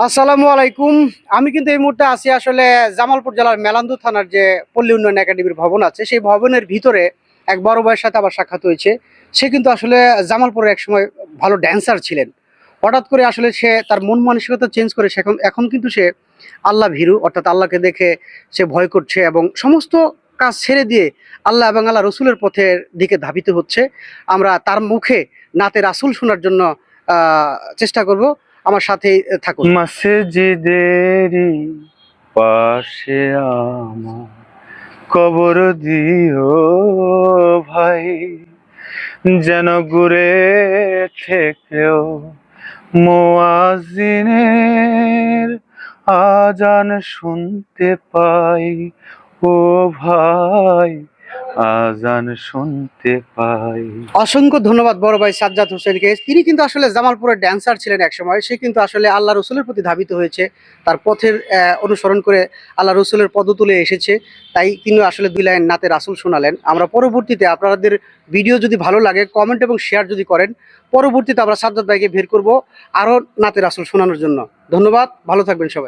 আসসালামু আলাইকুম। আমি কিন্তু এই মুহূর্তে আছি আসলে জামালপুর জেলার মেলান্দু থানার যে পল্লী উন্নয়ন একাডেমির ভবন আছে, সেই ভবনের ভিতরে এক বড় ভাইয়ের সাথে আবার সাক্ষাৎ হয়েছে। সে কিন্তু আসলে জামালপুরে একসময় ভালো ড্যান্সার ছিলেন। হঠাৎ করে আসলে সে তার মন মানসিকতা চেঞ্জ করে সে এখন এখন কিন্তু সে আল্লাহ ভীরু, অর্থাৎ আল্লাহকে দেখে সে ভয় করছে এবং সমস্ত কাজ ছেড়ে দিয়ে আল্লাহ এবং আল্লাহ রসুলের পথের দিকে ধাবিত হচ্ছে। আমরা তার মুখে নাতে রাসূল শোনার জন্য চেষ্টা করব। আমার সাথেই থাকুন। মসজিদেরই পাশে আমার কবর দিও ভাই, যেন ঘুরে থেকেও মুয়াজ্জিনের আজান শুনতে পাই। ও ভাই, আজান শুনতে পাই। অসংখ্য ধন্যবাদ বড় ভাই সাজ্জাদ হোসেনকে। তিনি কিন্তু আসলে জামালপুরের ড্যান্সার ছিলেন একসময়। সে কিন্তু আসলে আল্লাহ রসুলের প্রতি ধাবিত হয়েছে, তার পথের অনুসরণ করে আল্লাহ রসুলের পদতুলে এসেছে। তাই তিনি আসলে 2 লাইন নাতে রাসূল শোনালেন। আমরা পরবর্তীতে আপনাদের ভিডিও যদি ভালো লাগে কমেন্ট এবং শেয়ার যদি করেন, পরবর্তীতে আমরা সাজ্জাদ ভাইকে বের করব আরও নাতে রাসূল শোনানোর জন্য। ধন্যবাদ, ভালো থাকবেন সবাই।